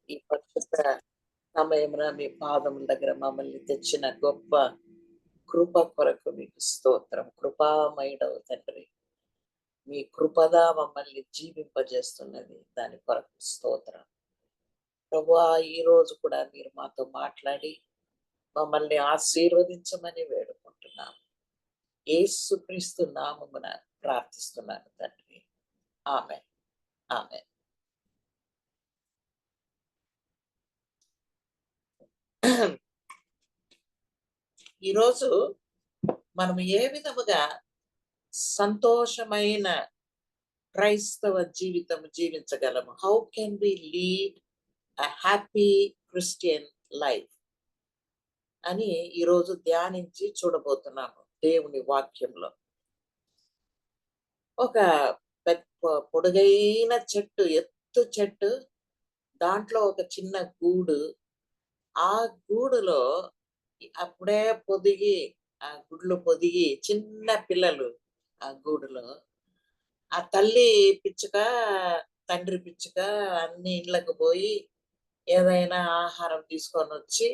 ఈ పరిశుద్ధ సమయమున మీ పాదముల దగ్గర మమ్మల్ని తెచ్చిన గొప్ప కృప కొరకు మీకు స్తోత్రం. కృపామయుడవు తండ్రి. మీ కృపగా మమ్మల్ని జీవింపజేస్తున్నది. దాని కొరకు స్తోత్రం. ప్రభువా, ఈ రోజు కూడా మీరు మాతో మాట్లాడి మమ్మల్ని ఆశీర్వదించమని వేడుకుంటున్నాము. యేసుక్రీస్తు నామమున ప్రార్థిస్తున్నాను తండ్రి. ఆమేన్. ఆమేన్. ఈరోజు మనం ఏ విధముగా సంతోషమైన క్రైస్తవ జీవితం జీవించగలము? How can we lead a happy Christian life అని ఈరోజు ధ్యానించి చూడబోతున్నాము దేవుని వాక్యంలో. ఒక పొడుగైన చెట్టు, ఎత్తు చెట్టు, దాంట్లో ఒక చిన్న గూడు. ఆ గూడులో అప్పుడే పొదిగి, ఆ గుడ్లు పొదిగి చిన్న పిల్లలు ఆ గూడులో. ఆ తల్లి పిచ్చుక, తండ్రి పిచ్చుక అన్ని ఇళ్ళకు పోయి ఏదైనా ఆహారం తీసుకొని వచ్చి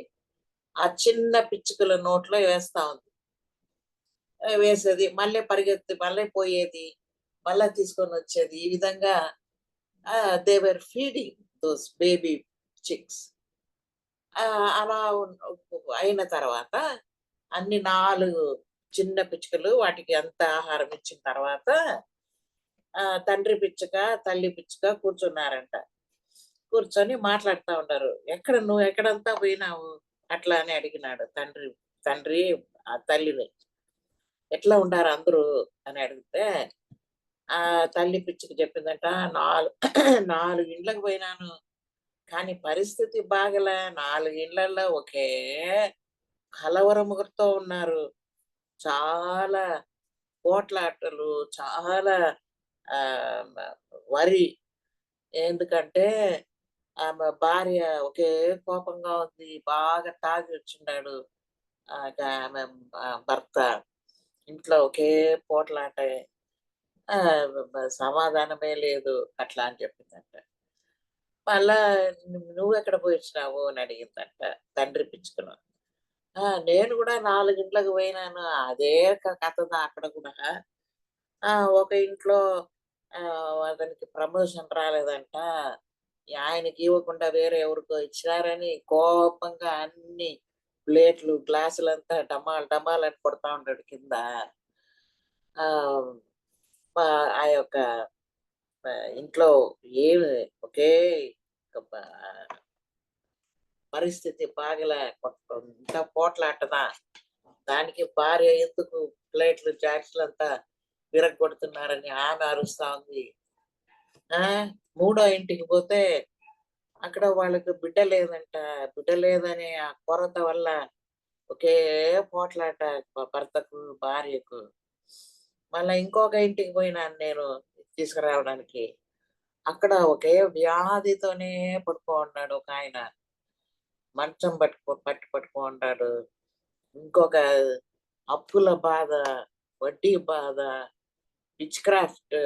ఆ చిన్న పిచ్చుకల నోట్లో వేస్తా ఉంది. వేసేది, మళ్ళీ పరిగెత్తి మళ్ళీ పోయేది, మళ్ళా తీసుకొని వచ్చేది. ఈ విధంగా they were feeding those baby chicks. అలా అయిన తర్వాత అన్ని 4 చిన్న పిచ్చుకలు వాటికి అంత ఆహారం ఇచ్చిన తర్వాత తండ్రి పిచ్చుక, తల్లి పిచ్చుక కూర్చున్నారంట. కూర్చొని మాట్లాడుతా ఉన్నారు. నువ్వు ఎక్కడంతా పోయినావు?" అట్లా అని అడిగినాడు తండ్రి. తండ్రి ఆ తల్లిని, "ఎట్లా ఉండారు అందరూ?" అని అడిగితే తల్లి పిచ్చుక చెప్పిందంట, "4 4 ఇండ్లకు పోయినాను. కానీ పరిస్థితి బాగలే. 4 ఇండ్లల్లో ఒకే కలవరముతో ఉన్నారు. చాలా పోట్లాటలు, చాలా మ వరి. ఎందుకంటే ఆమె భార్య ఒకే కోపంగా ఉంది. బాగా తాగి వచ్చిండాడు. ఆమె భర్త. ఇంట్లో ఒకే పోట్లాట. సమాధానమే లేదు." అట్లా అని చెప్పిందంట. మళ్ళా "నువ్వెక్కడ పోయొచ్చినావు?" అని అడిగిందంట తండ్రి పిచ్చుకను. నేను కూడా 4 ఇంట్లకు పోయినాను." అదే కథ అక్కడ కూడా. ఒక ఇంట్లో అతనికి ప్రమోషన్ రాలేదంట. ఆయనకి ఇవ్వకుండా వేరే ఎవరికో ఇచ్చినారని కోపంగా అన్ని ప్లేట్లు, గ్లాసులంతా డమాల్ డమాల్ అని కొడతా ఉంటాడు కింద. ఆహ్, ఆ యొక్క ఇంట్లో ఏమి ఒకే ఒక పరిస్థితి బాగలే. ఇంత పోట్లాటనా? దానికి భార్య ఎందుకు ప్లేట్లు, జాడ్స్‌లంతా విరగ్గొడుతున్నారని ఆమె అరుస్తా ఉంది. ఆ! మూడో ఇంటికి పోతే అక్కడ వాళ్ళకి బిడ్డ లేదంట. బిడ్డ లేదని ఆ కొరత వల్ల ఒకే పోట్లాట భర్తకు, భార్యకు. మళ్ళా ఇంకొక ఇంటికి పోయినాను నేను తీసుకురావడానికి. అక్కడ ఒకే వ్యాధితోనే పడుకోనున్నాడు ఒకాయన. మంచం పట్టుకొనుండాడు. ఇంకొక అప్పుల బాధ, వడ్డీ బాధ, విచ్ క్రాఫ్ట్,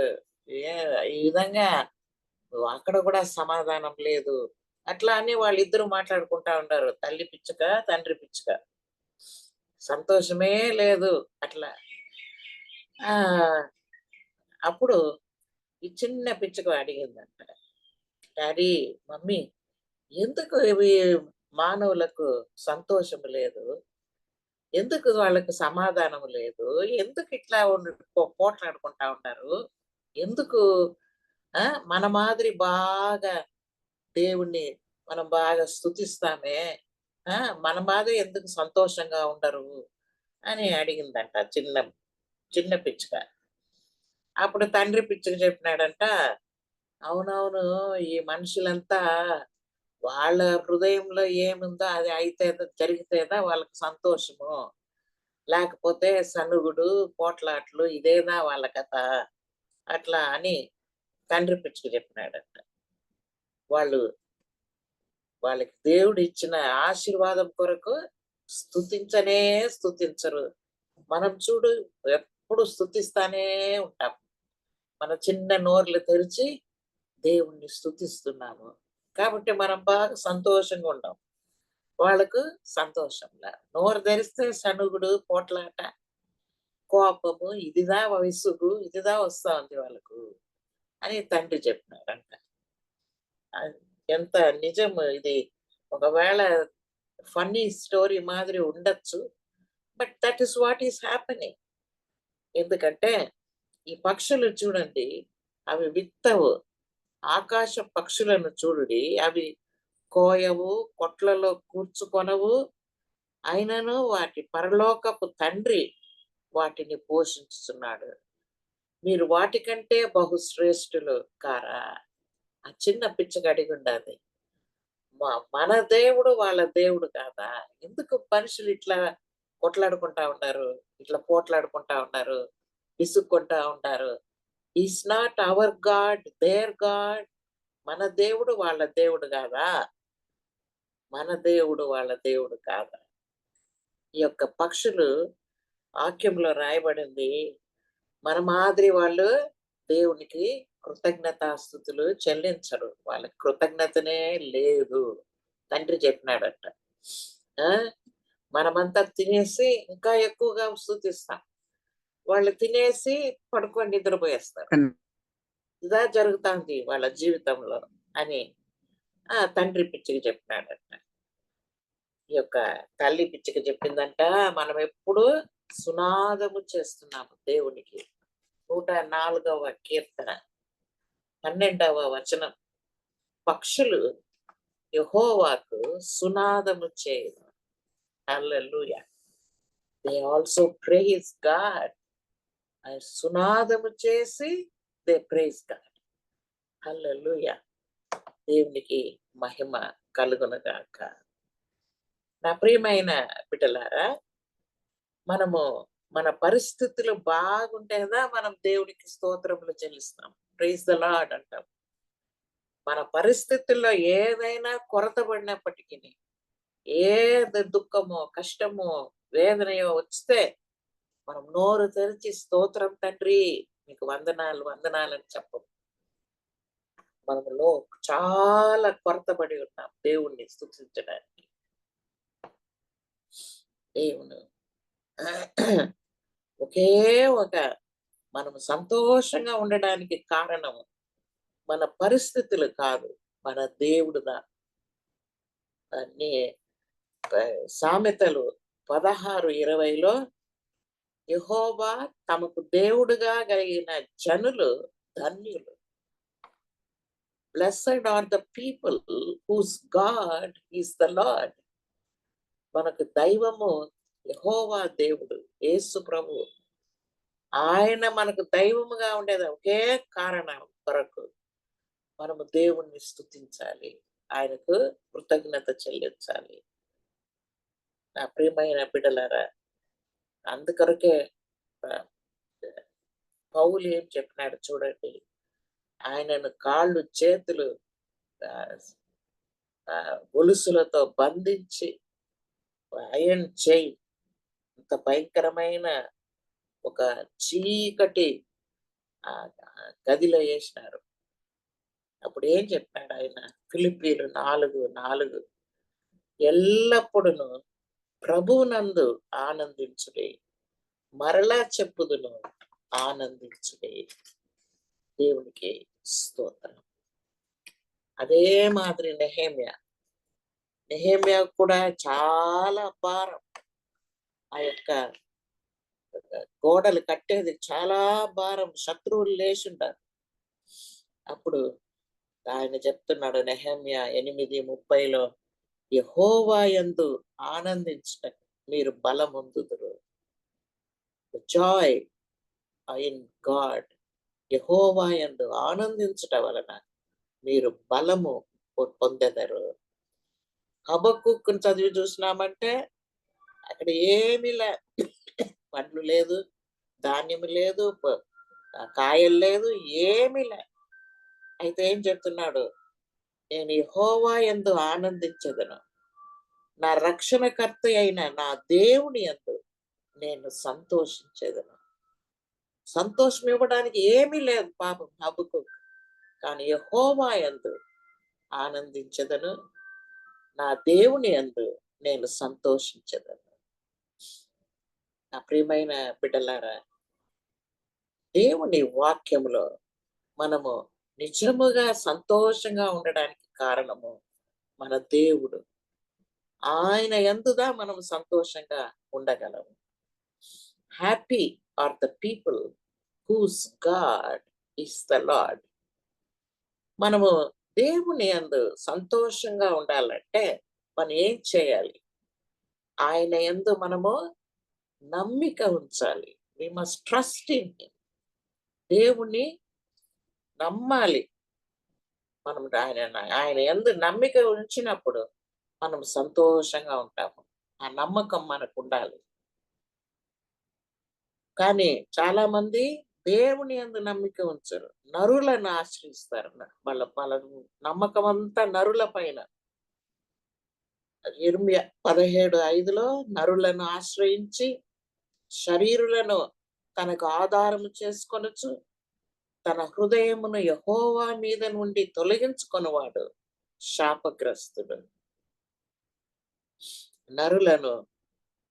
ఏ ఈ విధంగా అక్కడ కూడా సమాధానం లేదు. అట్లా అని వాళ్ళిద్దరూ మాట్లాడుకుంటా ఉండారు. తల్లి పిచ్చుక, తండ్రి పిచ్చుక. సంతోషమే లేదు అట్లా. ఆ! అప్పుడు ఈ చిన్న పిచ్చుక అడిగిందంట, "డాడీ, మమ్మీ, ఎందుకు ఇవి మానవులకు సంతోషం లేదు? ఎందుకు వాళ్ళకి సమాధానం లేదు? ఎందుకు ఇట్లా పోట్లాడుకుంటా ఉంటారు? ఎందుకు ఆ! మన మాదిరి బాగా దేవుణ్ణి మనం బాగా స్తుతిస్తామే. ఆ! మన మాదిరి ఎందుకు సంతోషంగా ఉండరు?" అని అడిగిందంట చిన్న చిన్న పిచ్చుక. అప్పుడు తండ్రి పిచ్చుక చెప్పినాడంట, "అవునవును. ఈ మనుషులంతా వాళ్ళ హృదయంలో ఏముందో అది జరిగితేదా వాళ్ళకి సంతోషము. లేకపోతే సణుగుడు, పోట్లాట్లు ఇదేనా వాళ్ళ కథ." అట్లా అని తండ్రి పిచ్చుక చెప్పినాడంట. వాళ్ళు వాళ్ళకి దేవుడిచ్చిన ఆశీర్వాదం కొరకు స్తుతించనే స్తుతించరు. మనం చూడు, ఎప్పుడు స్తుతిస్తానే ఉంటాం. మన చిన్న నోర్లు తెరిచి దేవుణ్ణి స్తుతిస్తున్నాము. కాబట్టి మనం బాగా సంతోషంగా ఉంటాం. వాళ్ళకు సంతోషంలా. నోరు తెరిస్తే సణుగుడు, పోట్లాట, కోపము, ఇదిదా విసుగు, ఇదిదా వస్తా ఉంది వాళ్ళకు అని తండ్రి చెప్పినారంట. అది ఎంత నిజం ఇది. ఒకవేళ ఫన్నీ స్టోరీ మాదిరి ఉండొచ్చు. But that is what is happening. ఎందుకంటే ఈ పక్షులు చూడండి, అవి విత్తవు. ఆకాశ పక్షులను చూడుడి, అవి కోయవు, కొట్లలో కూర్చుకొనవు. అయినను వాటి పరలోకపు తండ్రి వాటిని పోషించుచున్నాడు. మీరు వాటికంటే బహుశ్రేష్ఠులు కారా? ఆ చిన్న పిచ్చగా అడిగుండాది. మన దేవుడు వాళ్ళ దేవుడు కాదా? ఎందుకు మనుషులు ఇట్లా కొట్లాడుకుంటా ఉంటారు? ఇట్లా పోట్లాడుకుంటా ఉన్నారు, విసుక్కుంటా ఉంటారు. Is not our god, there god. మన దేవుడు వాళ్ళ దేవుడు కాదా? మన దేవుడు వాళ్ళ దేవుడు కాదా? ఈ యొక్క పక్షులు వాక్యంలో రాయబడింది, మన మాదిరి వాళ్ళు దేవునికి కృతజ్ఞతాస్తుతులు చెల్లించరు. వాళ్ళకి కృతజ్ఞతనే లేదు. తండ్రి చెప్పినాడంట. ఆ! మనమంతా తినేసి ఇంకా ఎక్కువగా స్తుతిస్తాం. వాళ్ళు తినేసి పడుకొని నిద్రపోయేస్తారు. కన్ ఇదా జరుగుతాంది వాళ్ళ జీవితంలో అని తండ్రి పిచ్చికి చెప్పినాడంట. ఈ యొక్క తల్లి పిచ్చికి చెప్పిందంట, మనం ఎప్పుడు సునాదము చేస్తున్నాము దేవునికి. 104వ కీర్తన 12వ వచనం. పక్షులు యెహోవాకు సునాదము చేయును. హల్లెలూయా. They also praise God. సునాదము చేసి దే ప్రైజ్ గాడ్. హల్లెలూయా. దేవునికి మహిమ కలుగునుగాక. నా ప్రియమైన బిడ్డలారా, మనము మన పరిస్థితులు బాగుంటే కదా మనం దేవునికి స్తోత్రములు చెల్లిస్తాం. ప్రైజ్ ద లార్డ్ అంటాం. మన పరిస్థితుల్లో ఏదైనా కొరత పడినప్పటికీ, ఏది దుఃఖమో, కష్టమో, వేదనయో వస్తే మనం నోరు తెరిచి స్తోత్రం తండ్రి మీకు వందనాలు వందనాలు అని చెప్పం. మనలో చాలా కొరత పడి ఉన్నాం దేవుణ్ణి స్తుతించడానికి. దేవుడు ఒకే ఒక మనము సంతోషంగా ఉండడానికి కారణం మన పరిస్థితులు కాదు, మన దేవుడుదా. అన్ని సామెతలు 16:20లో యెహోవా తమకు దేవుడుగా కలిగిన జనులు ధన్యులు. Blessed are the people whose God is the lord. మనకు దైవము యెహోవా దేవుడు, యేసు ప్రభు. ఆయన మనకు దైవముగా ఉండేది ఒకే కారణం కొరకు మనము దేవుణ్ణి స్తుతించాలి, ఆయనకు కృతజ్ఞత చెల్లించాలి. నా ప్రియమైన బిడ్డలారా, అందుకొరకే పౌలు ఏం చెప్పినాడు చూడండి. ఆయనను కాళ్ళు చేతులు గొలుసులతో బంధించి అయన్ చేయి ఇంత భయంకరమైన ఒక చీకటి గదిలో వేసినారు. అప్పుడు ఏం చెప్పాడు ఆయన? ఫిలిప్పీలు 4:4 ఎల్లప్పుడూ ప్రభువునందు ఆనందించుడి, మరలా చెప్పుదును ఆనందించుడి. దేవునికి స్తోత్రం. అదే మాదిరి నెహెమ్యా కూడా చాలా భారం. ఆ యొక్క గోడలు కట్టేది చాలా భారం. శత్రువులు లేచుంటారు. అప్పుడు ఆయన చెప్తున్నాడు నెహెమ్యా 8:30లో, యెహోవా యందు ఆనందించుట మీరు బలమొందుదురు. Joy in God. యెహోవా యందు ఆనందించుట వలన మీరు బలము పొందెదరు. హబక్కూకుని చదివి చూసినామంటే అక్కడ ఏమీ పండ్లు లేదు, ధాన్యము లేదు, కాయలు లేదు, ఏమీ అయితే ఏం చెప్తున్నాడు? నేను యెహోవా యందు ఆనందించెదను, నా రక్షణకర్త అయిన నా దేవుని యందు నేను సంతోషించెదను. సంతోషం ఇవ్వడానికి ఏమీ లేదు పాపం హబక్కూకు. కానీ యెహోవా యందు ఆనందించెదను, నా దేవుని యందు నేను సంతోషించెదను. నా ప్రియమైన బిడ్డలారా, దేవుని వాక్యములో మనము నిజముగా సంతోషంగా ఉండడానికి కారణము మన దేవుడు. ఆయన యందుగా మనం సంతోషంగా ఉండగలము. Happy are the people whose God is the Lord. మనము దేవుని యందు సంతోషంగా ఉండాలంటే మనం ఏం చేయాలి? ఆయన యందు మనము నమ్మిక ఉంచాలి. We must trust in him. దేవుణ్ణి నమ్మాలి. మనం ఆయన యందు నమ్మిక ఉంచినప్పుడు మనం సంతోషంగా ఉంటాము. ఆ నమ్మకం మనకు ఉండాలి. కానీ చాలా మంది దేవుని యందు నమ్మిక ఉంచరు. నరులను ఆశ్రయిస్తారు. వాళ్ళ నమ్మకం అంతా నరుల పైన. యిర్మీయా 17:5లో నరులను ఆశ్రయించి శరీరులను తనకు ఆధారము చేసుకొనుచు తన హృదయమును యెహోవా మీద నుండి తొలగించుకొనువాడు శాపగ్రస్తుడు. నరులను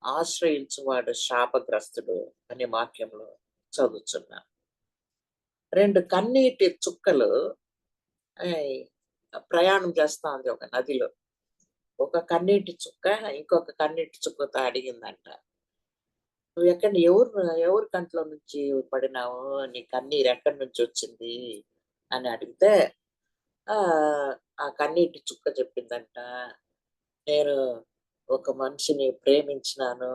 ఆశ్రయించువాడు శాపగ్రస్తుడు అనే వాక్యంలో చదువుతున్నా. 2 కన్నీటి చుక్కలు ఆహ్, ప్రయాణం చేస్తా ఉంది ఒక నదిలో. ఒక కన్నీటి చుక్క ఇంకొక కన్నీటి చుక్కతో అడిగిందంట, "నువ్వు ఎవరి కంట్లో నుంచి పడినావు? నీ కన్నీరు ఎక్కడి నుంచి వచ్చింది?" అని అడిగితే ఆ కన్నీటి చుక్క చెప్పిందంట, "నేను ఒక మనిషిని ప్రేమించినాను.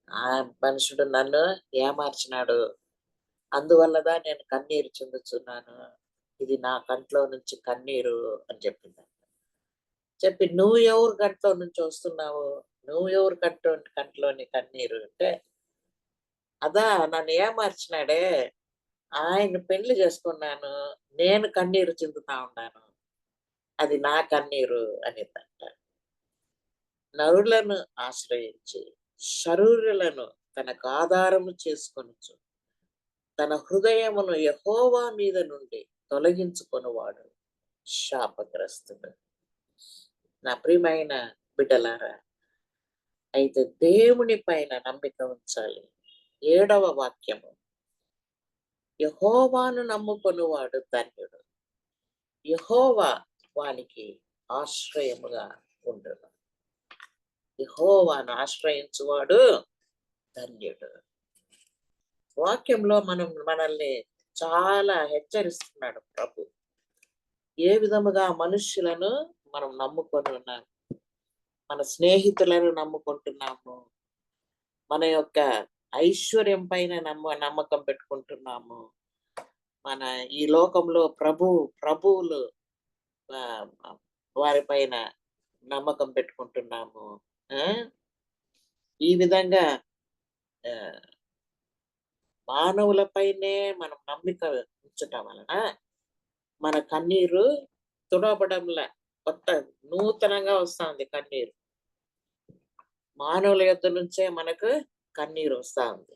ఆ మనుషుడు నన్ను ఏమార్చినాడు. అందువల్లదా నేను కన్నీరు చెందుతున్నాను. ఇది నా కంట్లో నుంచి కన్నీరు" అని చెప్పిందంట. చెప్పి, "నువ్వు ఎవరి కంట్లో నుంచి వస్తున్నావు? నువ్వు ఎవరి కంట్లోని కన్నీరు" అంటే, "అదా నన్ను ఏమార్చినాడే, ఆయన్ని పెళ్లి చేసుకున్నాను. నేను కన్నీరు చిందుతా ఉన్నాను. అది నా కన్నీరు" అనిందంట. నరులను ఆశ్రయించి శరీరులను తనకు ఆధారము చేసుకొనుచు తన హృదయమును యెహోవా మీద నుండి తొలగించుకొనువాడు శాపగ్రస్తుడు. నా ప్రియమైన బిడ్డలారా, అయితే దేవుని పైన నమ్మిక ఉంచాలి. 7వ వాక్యము, యెహోవాను నమ్ముకొనువాడు ధన్యుడు, యెహోవా వానికి ఆశ్రయముగా ఉండును. యెహోవాను ఆశ్రయించువాడు ధన్యుడు. వాక్యంలో మనల్ని చాలా హెచ్చరిస్తున్నాడు ప్రభు. ఏ విధముగా మనుష్యులను మనం నమ్ముకొని ఉన్నాం, మన స్నేహితులను నమ్ముకుంటున్నాము, మన యొక్క ఐశ్వర్యం పైన నమ్మకం పెట్టుకుంటున్నాము, మన ఈ లోకంలో ప్రభువులు వారి పైన నమ్మకం పెట్టుకుంటున్నాము. ఈ విధంగా మానవులపైనే మనం నమ్మిక ఉంచటం వలన మన కన్నీరు తుడవడంలా, కొత్త నూతనంగా వస్తుంది కన్నీరు. మానవుల యొద్ద నుంచే మనకు కన్నీరు వస్తా ఉంది.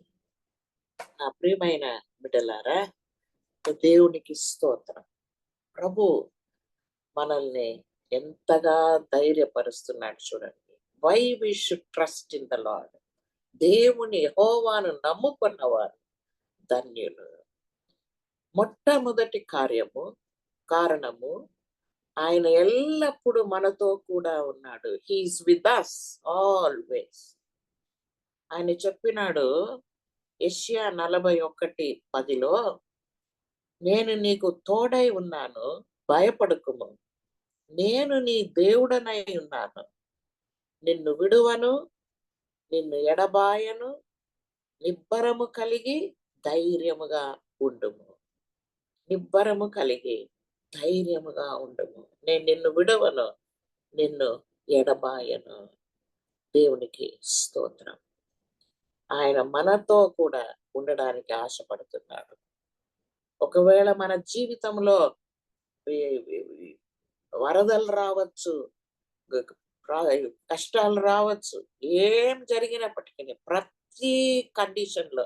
నా ప్రియమైన బిడ్డలారా, దేవునికి స్తోత్రం. ప్రభు మనల్ని ఎంతగా ధైర్యపరుస్తున్నాడు చూడండి. Why we should trust in the lord. దేవుని యెహోవాను నమ్ముకున్నవారు ధన్యులు. మొట్టమొదటి కారణము ఆయన ఎల్లప్పుడూ మనతో కూడా ఉన్నాడు. He is with us always. ఆయన చెప్పినాడు యెషయా 41:10లో, "నేను నీకు తోడై ఉన్నాను, భయపడకుము. నేను నీ దేవుడనై ఉన్నాను. నిన్ను విడువను, నిన్ను ఎడబాయను. నిబ్బరము కలిగి ధైర్యముగా ఉండుము." నిబ్బరము కలిగి ధైర్యముగా ఉండుము. నేను నిన్ను విడవను, నిన్ను ఎడబాయను. దేవునికి స్తోత్రం. ఆయన మనతో కూడా ఉండడానికి ఆశపడుతున్నాడు. ఒకవేళ మన జీవితంలో వరదలు రావచ్చు, కష్టాలు రావచ్చు, ఏం జరిగినప్పటికీ ప్రతి కండిషన్లో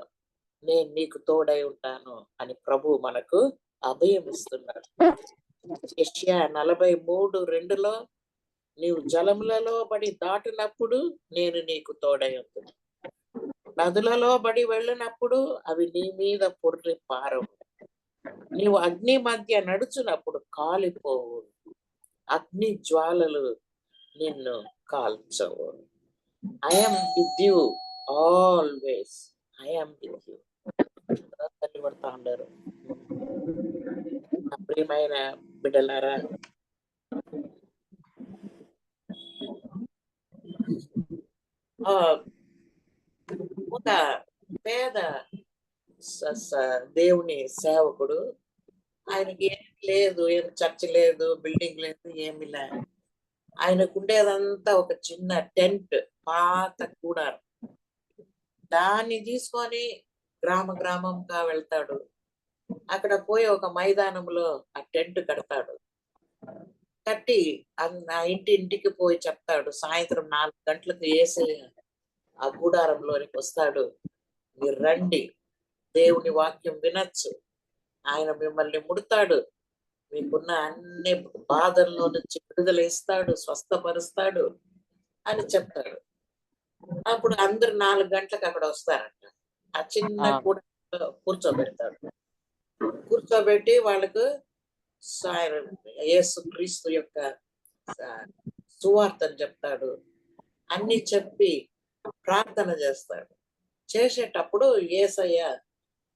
నేను నీకు తోడై ఉంటాను అని ప్రభు మనకు అభయం ఇస్తున్నాడు. యెషయా 43:2లో నీవు జలములలో బడి దాటినప్పుడు నేను నీకు తోడై ఉందును. నదులలో బడి వెళ్ళినప్పుడు అవి నీ మీద పొర్లి పారవు. నీవు అగ్ని మధ్య నడుచునప్పుడు కాలిపోవు. అగ్ని జ్వాలలు నిన్ను కాల్చవు. I am with you always. I am with you. తల్లి పడతా ఉండారు. నా ప్రియమైన బిడ్డలారా, ఆ ఒక పేద దేవుని సేవకుడు, ఆయనకి ఏం లేదు, ఏం చర్చ్ లేదు, బిల్డింగ్ లేదు, ఏమి లే. ఆయనకు ఉండేదంతా ఒక చిన్న టెంట్, పాత కూడారం. దాన్ని తీసుకొని గ్రామంగా వెళ్తాడు. అక్కడ పోయి ఒక మైదానంలో ఆ టెంట్ కడతాడు. కట్టి ఆ ఇంటింటికి పోయి చెప్తాడు. సాయంత్రం 4 గంటలకు యేసయ్య ఆ గూడారంలోనికి వస్తాడు. మీరు రండి, దేవుని వాక్యం వినొచ్చు. ఆయన మిమ్మల్ని ముడతాడు. మీకున్న అన్ని బాధల్లో నుంచి విడుదల ఇస్తాడు, స్వస్థపరుస్తాడు అని చెప్తాడు. అప్పుడు అందరు 4 గంటలకు అక్కడ వస్తారంట. ఆ చిన్న ఆ. కూర్చోబెడతాడు. కూర్చోబెట్టి వాళ్ళకు యేసు క్రీస్తు యొక్క సువార్తను చెప్తాడు. అన్ని చెప్పి ప్రార్థన చేస్తాడు. చేసేటప్పుడు యేసయ్య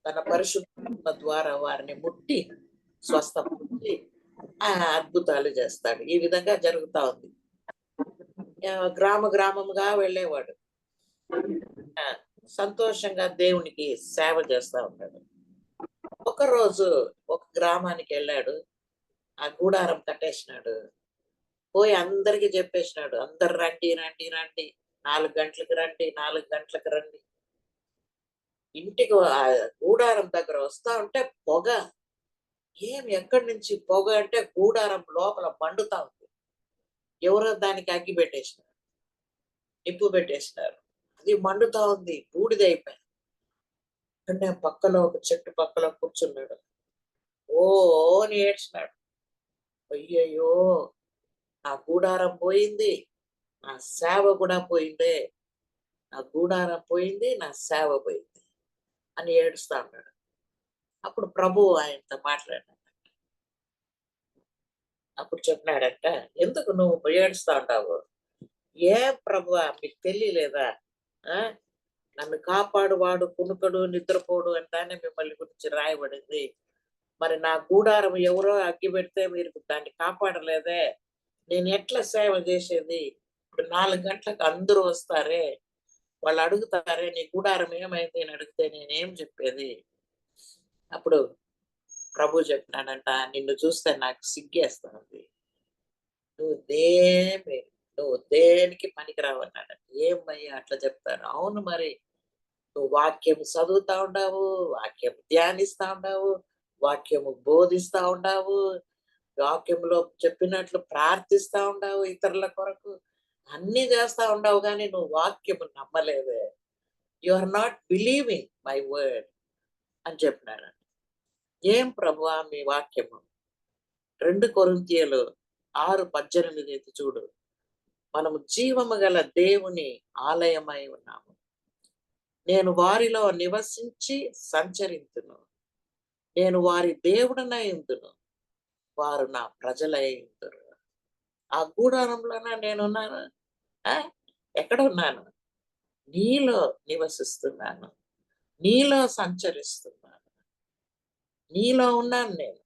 తన పరిశుద్ధాత్మ ద్వారా వారిని ముట్టి స్వస్థపరిచి అద్భుతాలు చేస్తాడు. ఈ విధంగా జరుగుతా ఉంది. గ్రామంగా వెళ్ళేవాడు. సంతోషంగా దేవునికి సేవ చేస్తా ఉంటాడు. ఒకరోజు ఒక గ్రామానికి వెళ్ళాడు. ఆ గూడారం కట్టేసినాడు. పోయి అందరికి చెప్పేసినాడు. అందరు రండి రండి రండి, 4 గంటలకు రండి, 4 గంటలకు రండి. ఇంటికి గూడారం దగ్గర వస్తా ఉంటే పొగ. ఎక్కడి నుంచి పొగ అంటే గూడారం లోపల మండుతా ఉంది. ఎవరో దానికి అగ్గి పెట్టేసినారు, నిప్పు పెట్టేసినారు. అది మండుతా ఉంది, బూడిదైపోయింది. అంటే పక్కలో ఒక చెట్టు పక్కలో కూర్చున్నాడు. ఓ అని ఏడ్చినాడు. అయ్యయ్యో, నా గూడారం పోయింది, నా సేవ కూడా పోయిందే. నా గూడారం పోయింది, నా సేవ పోయింది అని ఏడుస్తా ఉన్నాడు. అప్పుడు ప్రభువు ఆయనతో మాట్లాడాడు. అప్పుడు చెప్పినాడంట, ఎందుకు నువ్వు ఏడుస్తా ఉంటావు? ప్రభువా, మీకు తెలియలేదా? నన్ను కాపాడువాడు కునుకడు నిద్రపోడు అంటానే మిమ్మల్ని గురించి రాయబడింది. మరి నా గూడారం ఎవరో అగ్గి పెడితే మీరు దాన్ని కాపాడలేదే, నేను ఎట్లా సేవ చేసేది? ఇప్పుడు 4 గంటలకు అందరూ వస్తారే, వాళ్ళు అడుగుతారే నీ గూడారం ఏమైంది అని అడిగితే నేనేం చెప్పేది? అప్పుడు ప్రభు చెప్పినాడంట, నిన్ను చూస్తే నాకు సిగ్గేస్తా ఉంది. నువ్వు దేనికి పనికిరావు అన్నాడు. ఏమయ్యా అట్లా చెప్తాను? అవును మరి, నువ్వు వాక్యం చదువుతా ఉండవు, వాక్యం ధ్యానిస్తా ఉండవు, వాక్యము బోధిస్తా ఉండవు, వాక్యంలో చెప్పినట్లు ప్రార్థిస్తా ఉండవు ఇతరుల కొరకు, అన్ని చేస్తా ఉండవు, కానీ నువ్వు వాక్యము నమ్మలేదే. You are not believing my word అని చెప్పినాడు. ఏం ప్రభువా మీ వాక్యము? 2 కొరింథీయులు 6:18 చూడు. మనము జీవము గల దేవుని ఆలయమై ఉన్నాము. నేను వారిలో నివసించి సంచరింతును. నేను వారి దేవుడనై ఉందును. వారు నా ప్రజలై ఉందురు. ఆ గూడారంలోన నేనున్నాను. ఎక్కడ ఉన్నాను? నీలో నివసిస్తున్నాను, నీలో సంచరిస్తున్నాను, నీలో ఉన్నాను నేను.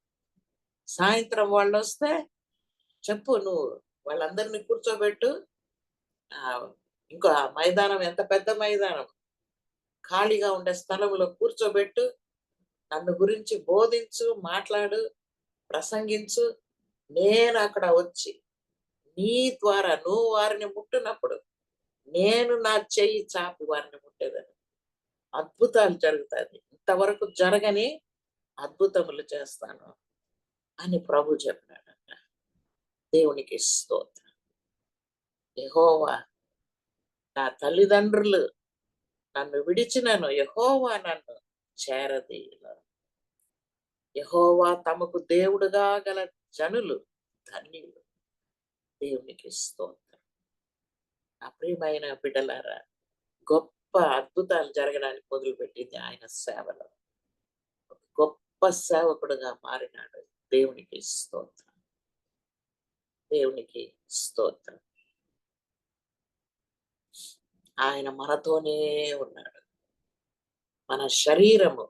సాయంత్రం వాళ్ళు వస్తే చెప్పు, నువ్వు వాళ్ళందరినీ కూర్చోబెట్టు. ఇంకో మైదానం, ఎంత పెద్ద మైదానం, ఖాళీగా ఉండే స్థలంలో కూర్చోబెట్టు. నన్ను గురించి బోధించు, మాట్లాడు, ప్రసంగించు. నేను అక్కడ వచ్చి నీ ద్వారా నువ్వు వారిని ముట్టినప్పుడు నేను నా చెయ్యి చాపి వారిని ముట్టేదని అద్భుతాలు జరుగుతాయి. ఇంతవరకు జరగని అద్భుతములు చేస్తాను అని ప్రభు చెప్పినాడంట. దేవునికి స్తోత్రం. యెహోవా నా తల్లిదండ్రులు నన్ను విడిచినను, యెహోవా నన్ను చేరదీయును. యెహోవా తమకు దేవుడుగా గల జనులు ధన్యులు. దేవునికి స్తోత్రం. నా ప్రియమైన బిడ్డలారా, గొప్ప అద్భుతాలు జరగడానికి మొదలుపెట్టింది ఆయన సేవలో. ఒక గొప్ప సేవకుడుగా మారినాడు. దేవునికి స్తోత్రం. దేవునికి స్తోత్రం. ఆయన మనతోనే ఉన్నాడు. మన శరీరము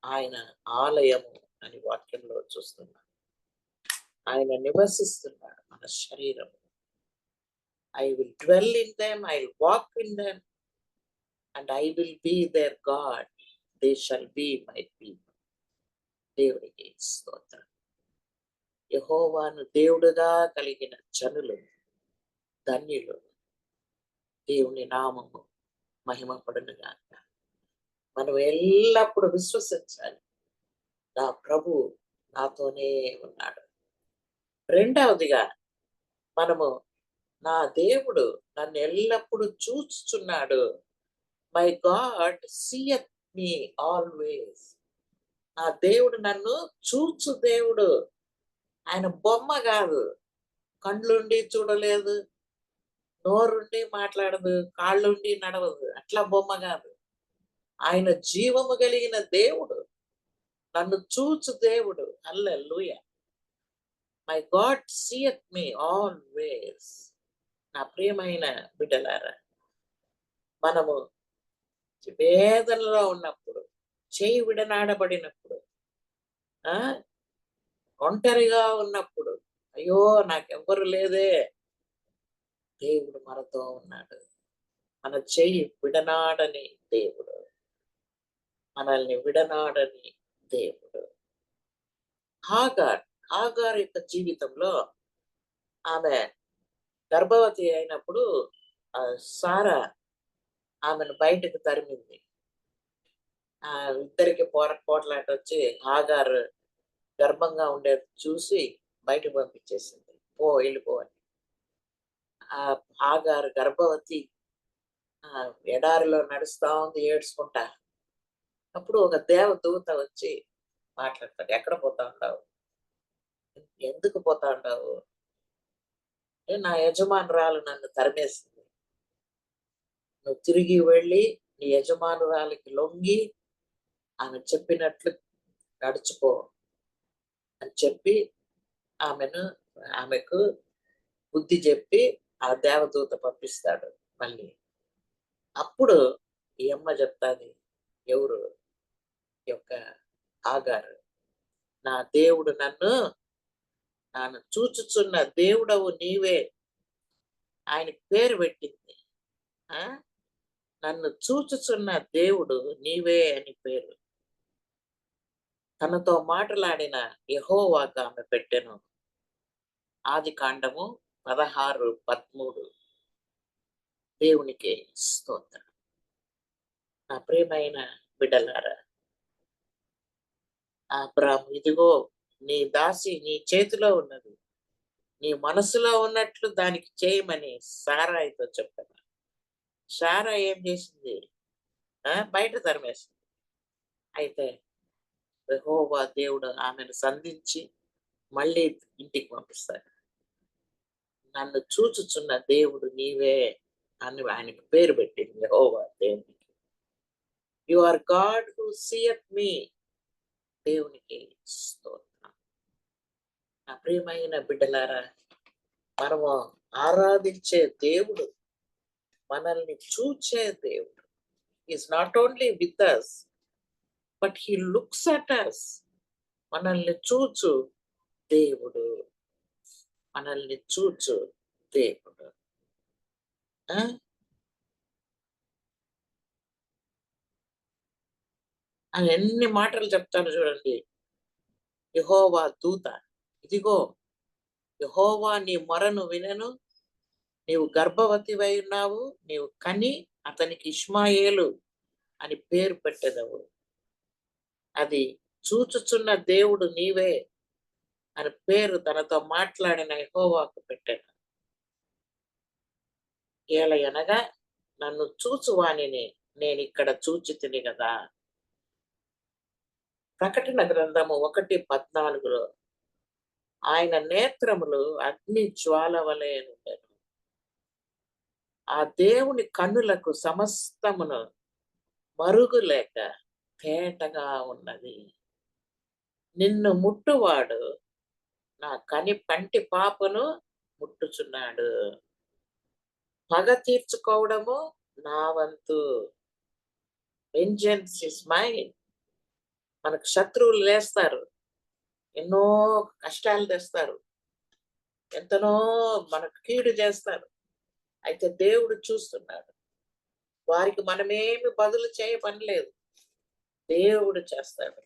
ఆయన ఆలయము అని వాక్యంలో చూస్తున్నాం. ఆయన నివసిస్తున్నాడు మన శరీరము. I will dwell in them, I will walk in them, and I will be there god, they shall be my people. దేవునికి స్తోత్రం. యెహోవాను దేవుడుగా కలిగిన జనులు ధన్యులు. దేవుని నామము మహిమపడునుగాక. మనం ఎల్లప్పుడూ విశ్వసించాలి, నా ప్రభు నాతోనే ఉన్నాడు. రెండవదిగా, మనము నా దేవుడు నన్ను ఎల్లప్పుడూ చూచుచున్నాడు. My God seeth me always. నా దేవుడు నన్ను చూచు దేవుడు. ఆయన బొమ్మ కాదు. కండ్లుండి చూడలేదు, నోరుండి మాట్లాడదు, కాళ్ళుండి నడవదు. అట్లా బొమ్మ కాదు. ఆయన జీవము కలిగిన దేవుడు, నన్ను చూచు దేవుడు. హల్లెలూయా. My God seeth me always. నా ప్రియమైన బిడ్డలారా, మనము వేదనలో ఉన్నప్పుడు, చేయి విడనాడబడినప్పుడు, ఆ ఒంటరిగా ఉన్నప్పుడు, అయ్యో నాకెవ్వరు లేదే, దేవుడు మనతో ఉన్నాడు. మన చెయ్యి విడనాడని దేవుడు, మనల్ని విడనాడని దేవుడు. హాగార్ యొక్క జీవితంలో ఆమె గర్భవతి అయినప్పుడు సారా ఆమెను బయటకు తరిమింది. ఇద్దరికి పోట్లాట వచ్చి హాగార్ గర్భంగా ఉండేది చూసి బయటకు పంపించేసింది. వెళ్ళిపో అని. హాగార్ గర్భవతి ఎడారిలో నడుస్తా ఉంది ఏడ్చుకుంటా. అప్పుడు ఒక దేవదూత వచ్చి మాట్లాడతాడు. ఎక్కడ పోతా ఉంటావు, ఎందుకు పోతా ఉంటావు? నా యజమానురాలు నన్ను తరిమేసింది, నువ్వు తిరిగి వెళ్ళి నీ యజమానురాలికి లొంగి ఆమె చెప్పినట్లు నడుచుకో అని చెప్పి ఆమెకు బుద్ధి చెప్పి ఆ దేవదూత పంపిస్తాడు మళ్ళీ. అప్పుడు ఈ అమ్మ చెప్తాది, ఎవరు యొక్క హాగారు, నా దేవుడు నన్ను చూచుచున్న దేవుడవు నీవే. ఆయనకి పేరు పెట్టింది. నన్ను చూచుచున్న దేవుడు నీవే అని పేరు. తనతో మాట్లాడిన యెహోవాకు ఆమె పెట్టెను. ఆదికాండము 16:13. దేవునికి స్తోత్రం. నా ప్రియమైన బిడ్డలారా, అబ్రాము, ఇదిగో నీ దాసి నీ చేతిలో ఉన్నది, నీ మనసులో ఉన్నట్లు దానికి చేయమని సారాయితో చెప్పాను. సారా ఏం చేసింది? బయట తరిమేసింది. అయితే యెహోవా దేవుడు ఆమెను సంధించి మళ్ళీ ఇంటికి పంపిస్తాడు. నన్ను చూచుచున్న దేవుడు నీవే అని ఆయనకు పేరు పెట్టింది యెహోవా దేవునికి. యు ఆర్ గాడ్ హూ సీయత్ మీ. దేవునికి స్తోత్రం. నా ప్రియమైన బిడ్డలారా, మనము ఆరాధించే దేవుడు మనల్ని చూచే దేవుడు. Is not only with us, but he looks at us. మనల్ని చూచు దేవుడు, మనల్ని చూచు దేవుడు. ఆయన ఎన్ని మాటలు చెప్తాను చూడండి. యెహోవా దూత, ఇదిగో యెహోవా నీ మొరను వినెను, నీవు గర్భవతివై ఉన్నావు, నీవు కని అతనికి ఇష్మాయేలు అని పేరు పెట్టెదవు. అది చూచుచున్న దేవుడు నీవే అని పేరు తనతో మాట్లాడిన యెహోవాకు పెట్టాను. ఏలయనగా నన్ను చూచువానిని నేను ఇక్కడ చూచితిని కదా. ప్రకటన గ్రంథము 1:14 ఆయన నేత్రములు అగ్ని జ్వాల వలె ఉండెను. ఆ దేవుని కన్నులకు సమస్తమును మరుగులేక తేటగా ఉన్నది. నిన్ను ముట్టువాడు నా పంటి పాపను ముట్టుచున్నాడు. పగ తీర్చుకోవడము నా వంతు. Vengeance is mine. మనకు శత్రువులు లేస్తారు, ఎన్నో కష్టాలు తెస్తారు, ఎంతనో మనకు కీడు చేస్తారు. అయితే దేవుడు చూస్తున్నాడు. వారికి మనమేమి బదులు చేయ పని లేదు, దేవుడు చేస్తాడు.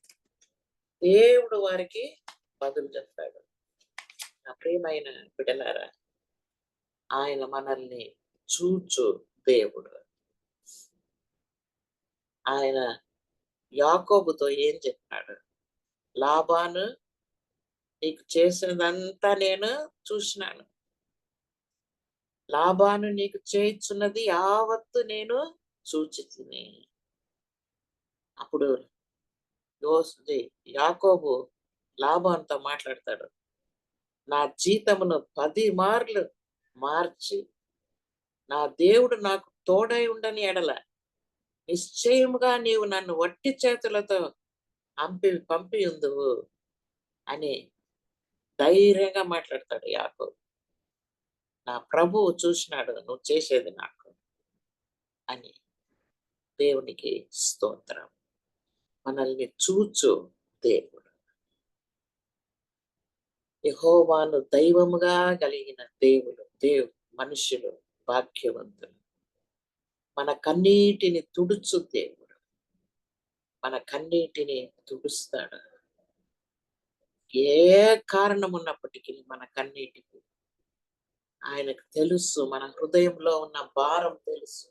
దేవుడు వారికి బదులు చేస్తాడు. నా ప్రియమైన బిడ్డలారా, ఆయన మనల్ని చూచు దేవుడు. ఆయన యాకోబుతో ఏం చెప్పాడు? లాబాను, నీకు చేసినదంతా నేను చూసినాను. లాబాను నీకు చేయుచున్నది యావత్తు నేను చూచితిని. అప్పుడు యాకోబు లాబానుతో మాట్లాడతాడు. నా జీతమును 10 మార్లు మార్చి నా దేవుడు నాకు తోడై ఉండని ఎడల నిశ్చయముగా నీవు నన్ను వట్టి చేతులతో పంపి ఉందువు అని ధైర్యంగా మాట్లాడతాడు యాకోబు. నా ప్రభువు చూసినాడు నువ్వు చేసేది నాకు అని. దేవునికి స్తోత్రం. మనల్ని చూచు దేవుడు. యెహోవాను దైవముగా కలిగిన మనుషులు భాగ్యవంతులు. మన కన్నీటిని తుడుచు దేవుడు. మన కన్నీటిని తుడుస్తాడు. ఏ కారణం ఉన్నప్పటికీ మన కన్నీటికి ఆయనకు తెలుసు. మన హృదయంలో ఉన్న భారం తెలుసు,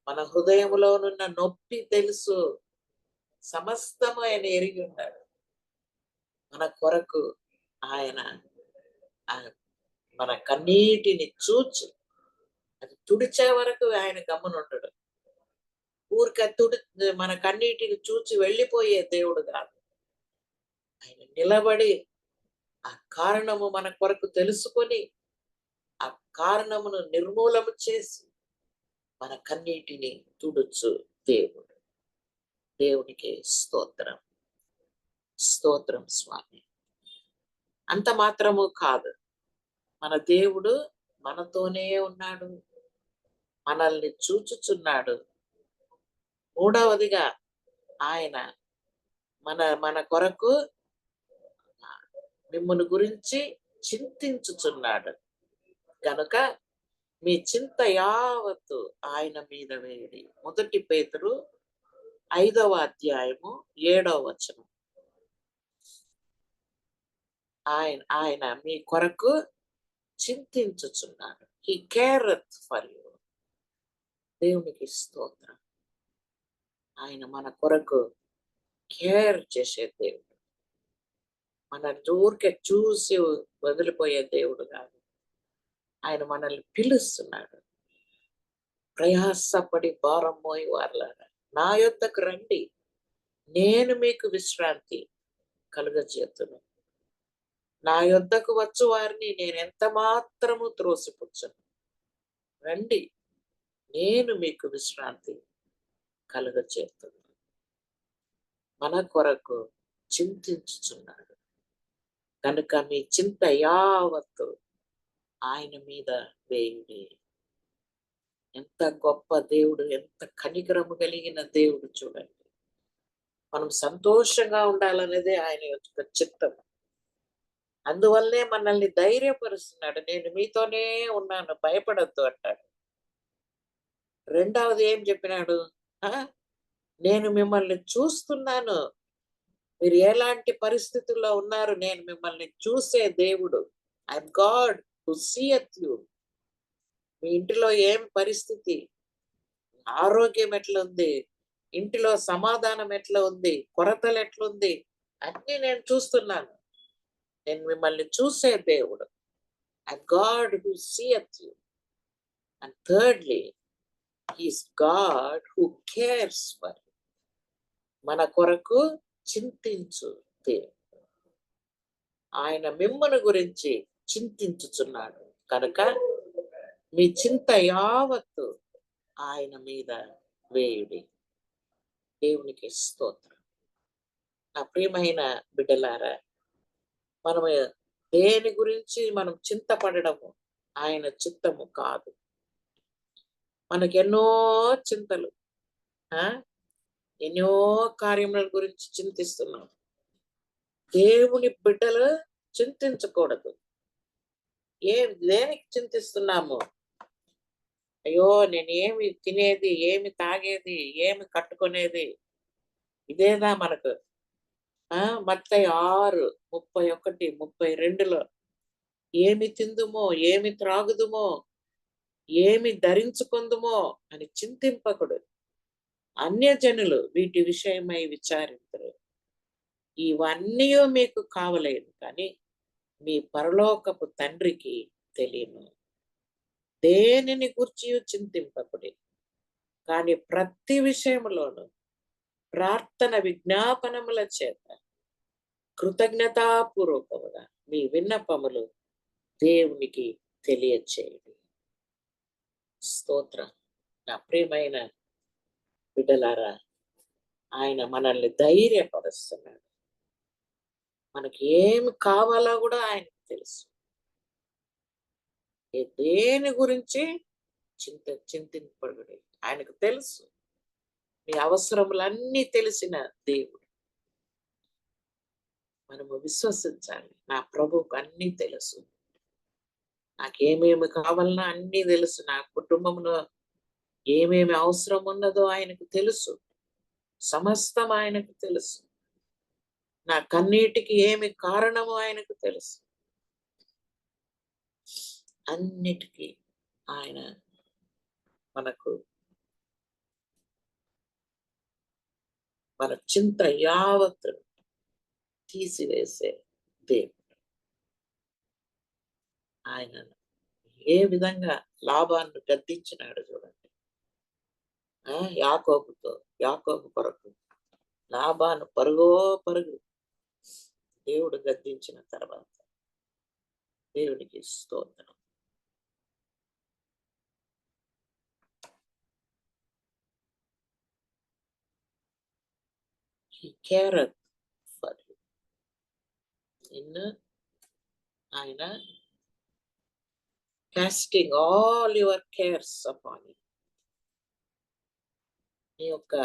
మన హృదయంలో ఉన్న నొప్పి తెలుసు. సమస్తము ఆయన ఎరిగి ఉన్నాడు. మన కొరకు ఆయన మన కన్నీటిని చూచి అది తుడిచే వరకు ఆయన గమ్మునుండడు. మన కన్నీటిని చూచి వెళ్ళిపోయే దేవుడు కాదు. ఆయన నిలబడి ఆ కారణము మన కొరకు తెలుసుకొని ఆ కారణమును నిర్మూలము చేసి మన కన్నీటిని తుడుచు దేవుడు. దేవునికి స్తోత్రం. స్తోత్రం స్వామి. అంత మాత్రము కాదు, మన దేవుడు మనతోనే ఉన్నాడు, మనల్ని చూచుచున్నాడు. మూడవదిగా ఆయన మన కొరకు మిమ్మును గురించి చింతించుచున్నాడు కనుక మీ చింత యావత్తు ఆయన మీద వేయడి. 1 పేతురు 5వ అధ్యాయము 7వ వచనం. ఆయన మీ కొరకు చింతించుచున్నాడు. హి కేరత్ ఫర్ యు. దేవునికి స్తోత్రం. ఆయన మన కొరకు కేర్ చేసే దేవుడు. మన ఊరికే చూసి వదిలిపోయే దేవుడు కాదు. ఆయన మనల్ని పిలుస్తున్నాడు. ప్రయాసపడి భారం మోయి వారలారా నా యొద్దకు రండి, నేను మీకు విశ్రాంతి కలుగజేతును. నా యొద్దకు వచ్చు వారిని నేను ఎంత మాత్రము త్రోసిపుచ్చను. రండి, నేను మీకు విశ్రాంతి కలుగజేతును. మన కొరకు చింతించుచున్నాడు కనుక మీ చింత యావత్తు ఆయన మీద వేయుడి. ఎంత గొప్ప దేవుడు, ఎంత కనికరము కలిగిన దేవుడు చూడండి. మనం సంతోషంగా ఉండాలనేదే ఆయన యొక్క చిత్తం. అందువల్లనే మనల్ని ధైర్యపరుస్తున్నాడు. నేను మీతోనే ఉన్నాను, భయపడద్దు అంటాడు. రెండవది ఏం చెప్పినాడు? నేను మిమ్మల్ని చూస్తున్నాను, మీరు ఎలాంటి పరిస్థితుల్లో ఉన్నారు నేను మిమ్మల్ని చూసే దేవుడు. I am God who seeth you. మీ ఇంటిలో ఏం పరిస్థితి, ఆరోగ్యం ఎట్లుంది, ఇంటిలో సమాధానం ఎట్లా ఉంది, కొరతలు ఎట్లుంది, అన్ని నేను చూస్తున్నాను. నేను మిమ్మల్ని చూసే దేవుడు. I am God who seeth you. And thirdly, he's God who cares for you. మన కొరకు చింతించు దేవుడు. ఆయన మిమ్మల్ని గురించి చింతించుచున్నాడు కనుక మీ చింత యావత్తు ఆయన మీద వేయుడి. దేవునికి స్తోత్రం. నా ప్రియమైన బిడ్డలారా, మనము దేని గురించి మనం చింతపడడము ఆయన చిత్తము కాదు. మనకెన్నో చింతలు, ఆ ఎన్నో కార్యముల గురించి చింతిస్తున్నాం. దేవుని బిడ్డలు చింతించకూడదు. దేనికి చింతిస్తున్నాము? అయ్యో, నేను ఏమి తినేది, ఏమి తాగేది, ఏమి కట్టుకునేది, ఇదేదా మనకు. మత్తయి 6:31-32లో ఏమి తిందుమో, ఏమి త్రాగుదుమో, ఏమి ధరించుకుందుమో అని చింతింపకుడు. అన్యజనులు వీటి విషయమై విచారింతురు. ఇవన్నీ మీకు కావలేదు, కానీ మీ పరలోకపు తండ్రికి తెలియను. దేనిని గూర్చి చింతింపకుడి, కానీ ప్రతి విషయములోను ప్రార్థన విజ్ఞాపనముల చేత కృతజ్ఞతాపూర్వకముగా మీ విన్నపములు దేవునికి తెలియచేయండి. స్తోత్రం. నా ప్రియమైన బిడ్డలారా, ఆయన మనల్ని ధైర్యపరుస్తున్నాడు. మనకి ఏమి కావాలో కూడా ఆయనకు తెలుసు. దేని గురించి చింతింపబడి ఆయనకు తెలుసు. మీ అవసరములన్నీ తెలిసిన దేవుడు. మనము విశ్వసించాలి. నా ప్రభువుకు అన్నీ తెలుసు. నాకేమేమి కావాలన్నా అన్నీ తెలుసు. నా కుటుంబంలో ఏమేమి అవసరం ఉన్నదో ఆయనకు తెలుసు. సమస్తం ఆయనకు తెలుసు. నా కన్నీటికి ఏమి కారణమో ఆయనకు తెలుసు. అన్నిటికీ ఆయన మనకు మన చింత యావత్తు తీసివేసే దేవుడు. ఆయన ఏ విధంగా లాభాన్ని గద్దించినాడు చూడండి. యాకోబు కొరకు లాభాన్ని పరుగు దేవుడు గద్దించిన తర్వాత దేవునికి స్తోత్రం. He careth for you. ఆయన casting all your cares upon you. నీ యొక్క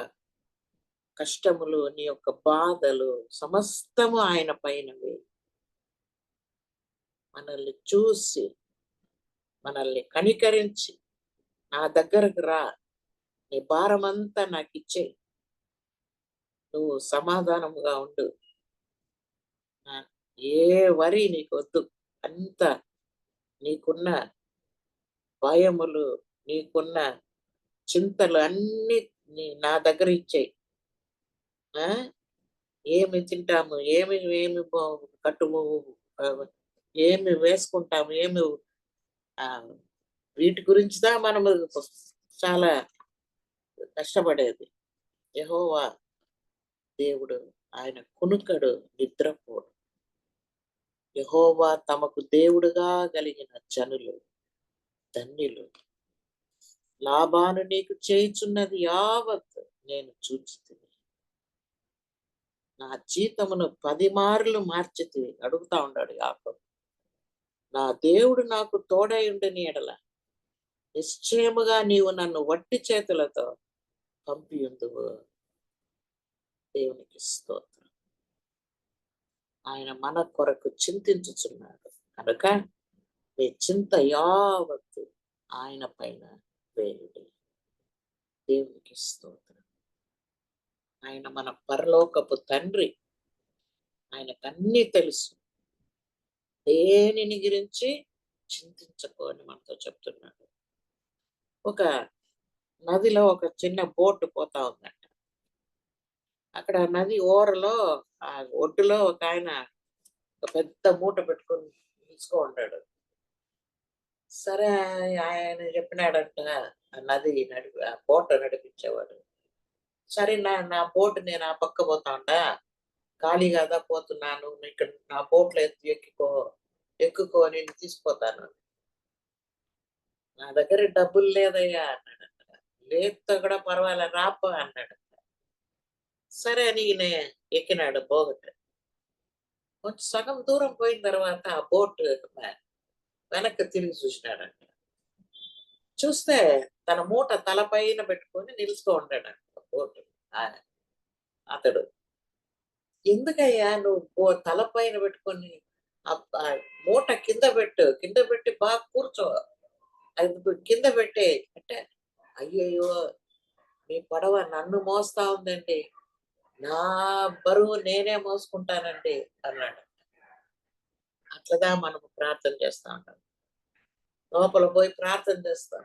కష్టములు, నీ యొక్క బాధలు సమస్తము ఆయన పైన మనల్ని చూసి, మనల్ని కనికరించి, నా దగ్గరకు రా, నీ భారమంతా నాకు ఇచ్చేయి, నువ్వు సమాధానముగా ఉండు, ఏ వరి నీకు వద్దు, అంత నీకున్న భయములు, నీకున్న చింతలు అన్ని నా దగ్గర ఇచ్చేయి. ఏమి తింటాము, ఏమి కట్టుము, ఏమి వేసుకుంటాము, వీటి గురించిదా మనము చాలా కష్టపడేది. యెహోవా దేవుడు ఆయన కునుకడు, నిద్రపోడు. యెహోవా తమకు దేవుడుగా కలిగిన జనులు ధన్యులు. లాభాను నీకు చేయుచున్నది యావత్ నేను చూచితిని. నా జీతమును 10 మార్లు మార్చితివి. అడుగుతా ఉన్నాడు యాకోబు. నా దేవుడు నాకు తోడై ఉండని ఎడల నిశ్చయముగా నీవు నన్ను వట్టి చేతులతో పంపియుందువు. దేవునికి స్తోత్రం. ఆయన మన కొరకు చింతించుచున్నాడు కనుక మీ చింత యావత్తు ఆయన పైన వేయుడి. దేవునికి స్తోత్రం. ఆయన మన పరలోకపు తండ్రి. ఆయనకన్నీ తెలుసు. దేనిని గురించి చింతించకు అని మనతో చెప్తున్నాడు. ఒక నదిలో ఒక చిన్న బోటు పోతా ఉందంట. అక్కడ నది ఓరలో ఆ ఒడ్డులో ఒక ఆయన ఒక పెద్ద మూట పెట్టుకొని తీసుకో ఉంటాడు. సరే, ఆయన చెప్పినాడంట ఆ నది ఆ బోట్ నడిపించేవాడు. సరే, నా బోటు నేను ఆ పక్క పోతా ఉంటా, ఖాళీ కదా పోతున్నాను, ఇక్కడ నా బోట్లో ఎక్కుకో నేను తీసుకుపోతాను. నా దగ్గర డబ్బులు లేదయ్యా అన్నాడు. లేతో కూడా పర్వాలే రాపో అన్నాడు. సరే అని ఈయన ఎక్కినాడు బోట్. కొంచెం సగం దూరం పోయిన తర్వాత ఆ బోట్ వెనక్కి తిరిగి చూసినాడంట. చూస్తే తన మూట తలపైన పెట్టుకొని నిలుచుకో ఉంటాడంట బోట్ ఆయన అతడు. ఎందుకయ్యా నువ్వు తలపైన పెట్టుకొని ఆ మూట కింద పెట్టు, కింద పెట్టి బాగా కూర్చో, అది కింద పెట్టే అంటే, అయ్యయ్యో మీ పడవ నన్ను మోస్తా ఉందండి, నా బరువు నేనే మోసుకుంటానండి అన్నాడు. అట్లదా మనం ప్రార్థన చేస్తా ఉంటాం. లోపల పోయి ప్రార్థన చేస్తాం.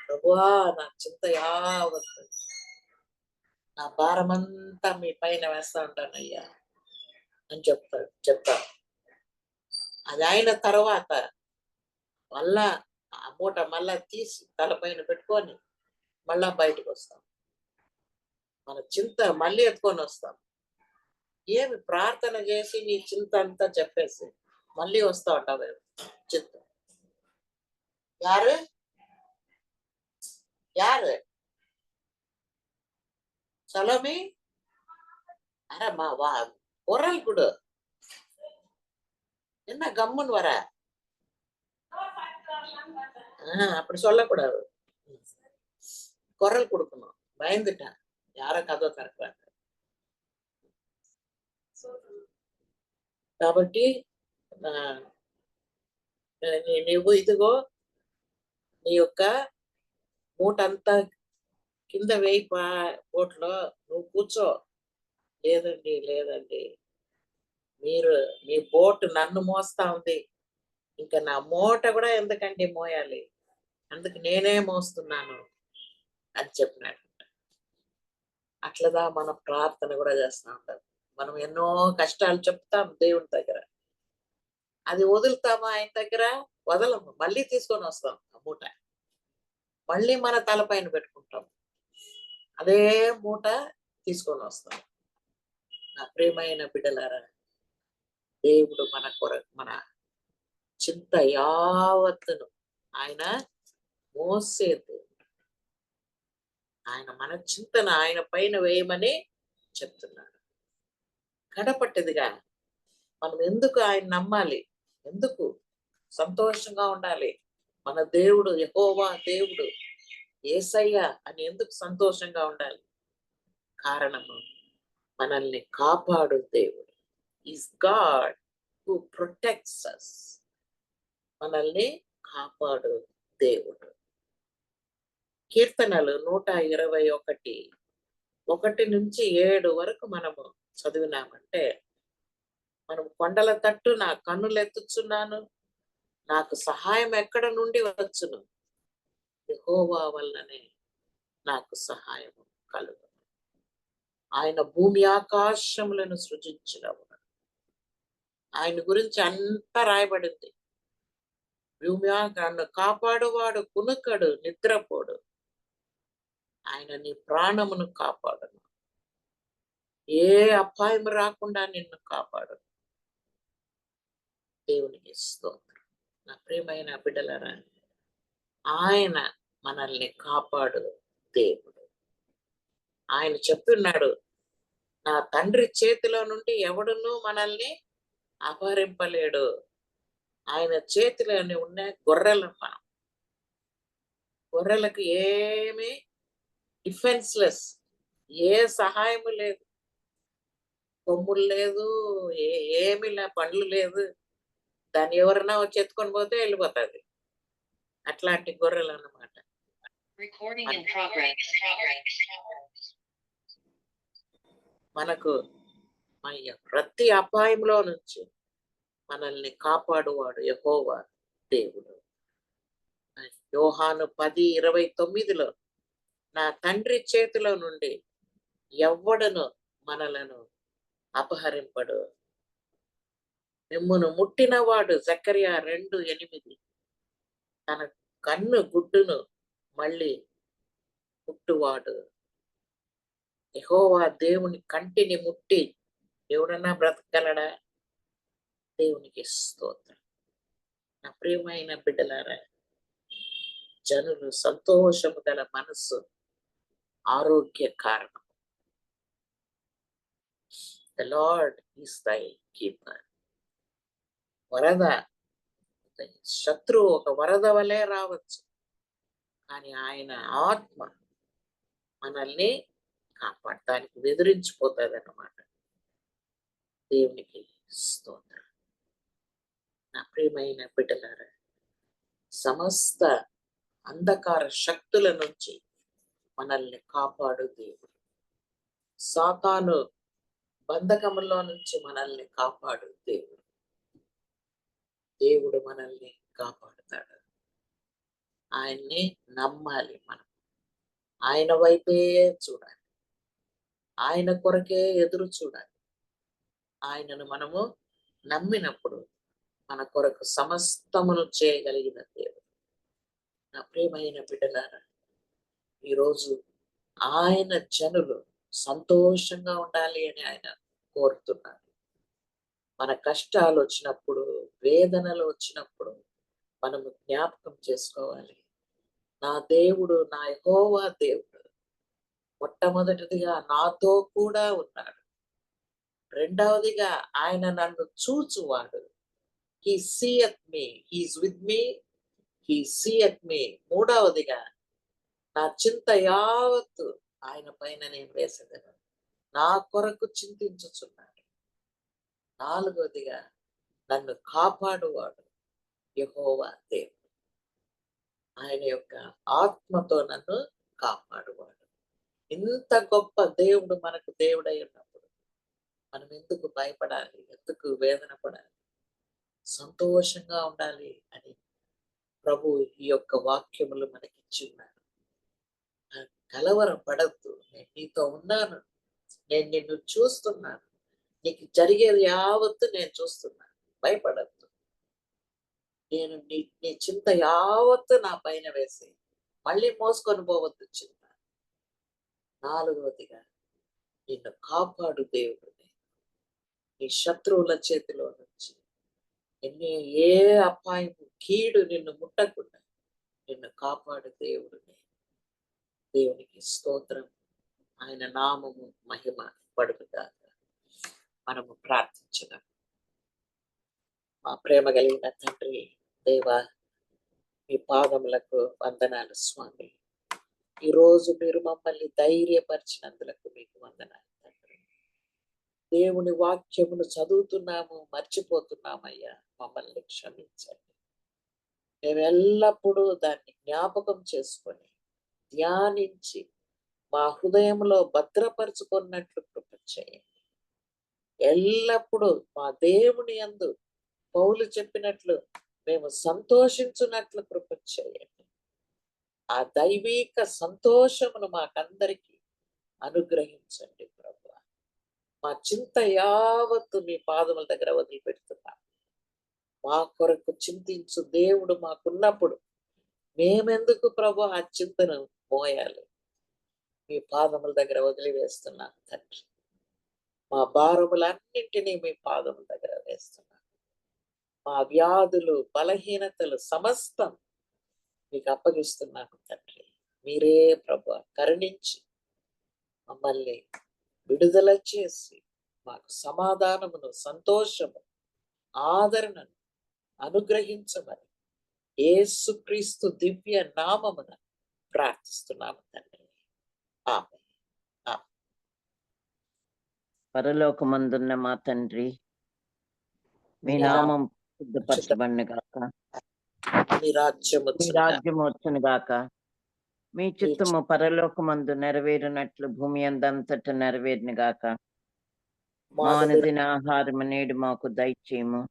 ప్రభువా నా చింత యావత్తు, నా భారమంతా మీ పైన వేస్తా ఉంటానయ్యా అని చెప్తా. అది అయిన తర్వాత మళ్ళా ఆ మూట మళ్ళా తీసి తలపైన పెట్టుకొని మళ్ళా బయటకు వస్తాం. మన చింత మళ్ళీ ఎత్తుకొని వస్తాం. ఏమి ప్రార్థన చేసి నీ చింత అంతా చెప్పేసి మళ్ళీ వస్తా ఉంటావు చింత. యారు யாரு சலோமி? அரம்மா வா, குரல் கொடு. என்ன கம்முன்னு வர? அப்படி சொல்லக்கூடாது. குரல் கொடுக்கணும். பயந்துட்டேன், யாரோ கதவை திறக்கிறாங்க కాబట్టి నువ్వు ఇదిగో నీ యొక్క మూటంతా కింద వేయి బోట్లో, నువ్వు కూర్చో. లేదండి లేదండి, మీరు మీ బోట్ నన్ను మోస్తా ఉంది, ఇంకా నా మూట కూడా ఎందుకండి మోయాలి, అందుకు నేనే మోస్తున్నాను అని చెప్పినాడు. అట్లదా మనం ప్రార్థన కూడా చేస్తూ ఉంటాం. మనం ఎన్నో కష్టాలు చెప్తాం దేవుని దగ్గర, అది వదులుతామా ఆయన దగ్గర? వదలము. మళ్ళీ తీసుకొని వస్తాం ఆ మూట, మళ్ళీ మన తలపైన పెట్టుకుంటాం, అదే మూట తీసుకొని వస్తాం. నా ప్రియమైన బిడ్డలారా, దేవుడు మన చింత యావత్తును ఆయన మోసేది. ఆయన మన చింతను ఆయన పైన వేయమని చెప్తున్నాడు. కడపట్టదిగా మనం ఎందుకు ఆయన నమ్మాలి, ఎందుకు సంతోషంగా ఉండాలి? మన దేవుడు యెహోవా దేవుడు, యేసయ్య అని ఎందుకు సంతోషంగా ఉండాలి? కారణము, మనల్ని కాపాడు దేవుడు. Is god who protects us. మనల్ని కాపాడు దేవుడు. కీర్తనలు 121 1-7 వరకు మనము చదివినామంటే, మనం కొండల తట్టు నా కన్నులెత్తుచున్నాను, నాకు సహాయం ఎక్కడ నుండి వచ్చును? యెహోవా వలననే నాకు సహాయము కలుగును. ఆయన భూమి ఆకాశములను సృజించినవాడు. ఆయన గురించి అంతా రాయబడింది. భూమి నన్ను కాపాడువాడు కునుకడు, నిద్రపోడు. ఆయన నీ ప్రాణమును కాపాడును, ఏ అపాయం రాకుండా నిన్ను కాపాడు. దేవునికి స్తోత్రం. నా ప్రియమైన బిడ్డలారా, ఆయన మనల్ని కాపాడు దేవుడు. ఆయన చెప్తున్నాడు, నా తండ్రి చేతిలో నుండి ఎవడునూ మనల్ని అపహరింపలేడు. ఆయన చేతిలోనే ఉన్న గొర్రెలు మనం. గొర్రెలకు ఏమి డిఫెన్స్లెస్, ఏ సహాయము లేదు, కొమ్ములు లేదు, ఏమి పండ్లు లేదు, దాన్ని ఎవరన్నా వచ్చి ఎత్తుకొని పోతే వెళ్ళిపోతుంది. అట్లాంటి గొర్రెలు అన్నమాట. మనకు ప్రతి అపాయంలో నుంచి మనల్ని కాపాడువాడు యెహోవా దేవుడు. యోహాను 10:29 నా తండ్రి చేతిలో నుండి ఎవ్వడను మనలను అపహరింపడు. మిమ్మును ముట్టినవాడు జకర్యా 2:8 తన కన్ను గుడ్డును మళ్ళీ ముట్టువాడు. యెహోవా దేవుని కంటిని ముట్టి ఎవడన్నా బ్రతకగలడా? దేవునికి స్తోత్రం. నా ప్రియమైన బిడ్డలారా, జనులు సంతోషము గల మనస్సు ఆరోగ్య కారణం. ద లార్డ్ ఈస్ దై కీపర్. వరద, శత్రువు ఒక వరద వలె రావచ్చు, కానీ ఆయన ఆత్మ మనల్ని కాపాడటానికి ఎదిరించిపోతుంది అన్నమాట. దేవునికి స్తోత్రం. నా ప్రియమైన బిడ్డలారా, సమస్త అంధకార శక్తుల నుంచి మనల్ని కాపాడు దేవుడు. సాతాను బంధకములో నుంచి మనల్ని కాపాడు దేవుడు. దేవుడు మనల్ని కాపాడుతాడు. ఆయన్ని నమ్మాలి మనం. ఆయన వైపే చూడాలి. ఆయన కొరకే ఎదురు చూడాలి. ఆయనను మనము నమ్మినప్పుడు మన కొరకు సమస్తమును చేయగలిగిన దేవుడు. నా ప్రియమైన బిడ్డలారా, ఈరోజు ఆయన జనులు సంతోషంగా ఉండాలి అని ఆయన కోరుతున్నారు. మన కష్టాలు వచ్చినప్పుడు, వేదనలు వచ్చినప్పుడు మనము జ్ఞాపకం చేసుకోవాలి, నా దేవుడు, నా యెహోవా దేవుడు మొట్టమొదటిదిగా నాతో కూడా ఉన్నాడు. రెండవదిగా ఆయన నన్ను చూచువాడు. He seeth me, he's with me, he seeth me. మూడవదిగా నా చింత యావత్తు ఆయన పైన నేను వేసేదను, నా కొరకు చింతించుచున్నాడు. నాలుగవదిగా నన్ను కాపాడువాడు యెహోవా దేవుడు. ఆయన యొక్క ఆత్మతో నన్ను కాపాడువాడు. ఇంత గొప్ప దేవుడు మనకు దేవుడై ఉన్నప్పుడు మనం ఎందుకు భయపడాలి? ఎందుకు వేదన పడాలి? సంతోషంగా ఉండాలి అని ప్రభు ఈ యొక్క వాక్యములు మనకిచ్చి ఉన్నారు. కలవరం పడద్దు, నేను నీతో ఉన్నాను, నేను నిన్ను చూస్తున్నాను, నీకు జరిగేది యావత్తు నేను చూస్తున్నాను, భయపడద్దు. నేను నీ చింత యావత్తు నా పైన వేసి మళ్ళీ మోసుకొని పోవద్దు చింత. నాలుగవదిగా నిన్ను కాపాడు దేవుడు. నీ శత్రువుల చేతిలో నుంచి ఏ అపాయము, కీడు నిన్ను ముట్టకుండా నిన్ను కాపాడు దేవుడు. దేవునికి స్తోత్రం. ఆయన నామము మహిమ పడుగాక. మనము ప్రార్థించుదాం. మా ప్రేమ కలిగిన తండ్రి దేవా, మీ పాదములకు వందనాలు స్వామి. ఈరోజు మీరు మమ్మల్ని ధైర్యపరిచినందులకు మీకు వందనాలు తండ్రి. దేవుని వాక్యమును చదువుతున్నాము, మర్చిపోతున్నామయ్యా, మమ్మల్ని క్షమించండి. మేము ఎల్లప్పుడూ దాన్ని జ్ఞాపకం చేసుకొని ధ్యానించి మా హృదయంలో భద్రపరుచుకున్నట్లు కృప చేయండి. ఎల్లప్పుడూ మా దేవుని యందు పౌలు చెప్పినట్లు మేము సంతోషించున్నట్లు కృప చేయండి. ఆ దైవిక సంతోషమును మాకందరికీ అనుగ్రహించండి ప్రభువా. మా చింత యావత్తు మీ పాదముల దగ్గర వదిలిపెడుతున్నాం. మా కొరకు చింతించు దేవుడు మాకున్నప్పుడు మేమెందుకు ప్రభు ఆ చింతను మోయాలి? మీ పాదముల దగ్గర వదిలివేస్తున్నాను తండ్రి. మా భారములన్నింటినీ మీ పాదముల దగ్గర వేస్తున్నాను. మా వ్యాధులు, బలహీనతలు సమస్తం మీకు అప్పగిస్తున్నాను తండ్రి. మీరే ప్రభు కరుణించి మమ్మల్ని విడుదల చేసి మాకు సమాధానమును, సంతోషము, ఆదరణను అనుగ్రహించమని యేసుక్రీస్తు దివ్య నామమున ప్రార్థిస్తున్నాము తండ్రి. ఆమేన్. పరలోకమందున్న మా తండ్రి, మీ నామం శుద్ధపరచబడిన గాక, మీ రాజ్యము మీ రాజ్యము వచ్చును గాక, మీ చిత్తము పరలోకమందు నెరవేరినట్లు భూమి అందంతట నెరవేరును గాక. మా అనుదిన ఆహారము నేడు మాకు దయచేయము.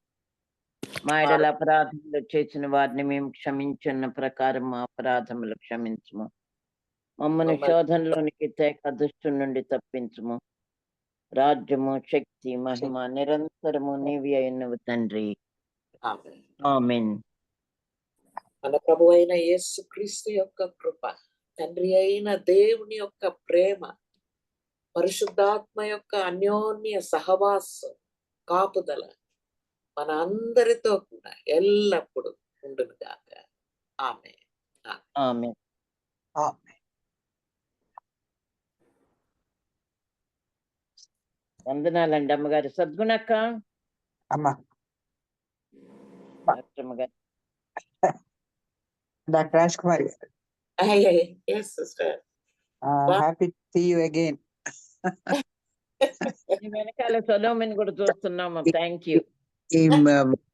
మా ఎడల అపరాధములు చేసిన వారిని మేము క్షమించున్న ప్రకారం మా అపరాధములు క్షమించుము. మమ్మల్ని శోధనలోనికి తేక దుష్టు నుండి తప్పించుము. రాజ్యము, శక్తి, మహిమ నిరంతరము నీవి అయినవు తండ్రి. ఆమేన్. మన ప్రభు అయిన యేసుక్రీస్తు యొక్క కృప, తండ్రి అయిన దేవుని యొక్క ప్రేమ, పరిశుద్ధాత్మ యొక్క అన్యోన్య సహవాసం, కాపుదల మన అందరితో కూడా ఎల్లప్పుడూ ఉండును గాక. ఆమేన్. ఆమె వందనాలండి అమ్మగారు. సద్గుణక్క అమ్మా డాక్టర్ అమ్మగారు. Doctor Raj Kumar garu, Yes, sister. Happy to see you again. మీ వెనకాల సొలోమిన్ కూడా చూస్తున్నాము. Thank you. ఈ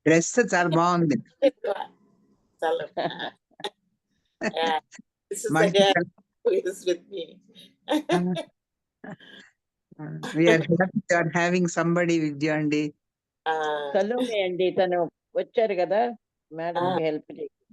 డ్రెస్ చాలా బాగుంది. Yeah, this is the మంచి guy who is with me. we are happy to are having somebody with you అండి. Uh, సలోమి అండి, తను వచ్చారు కదా మేడం కి హెల్ప్ చేసి.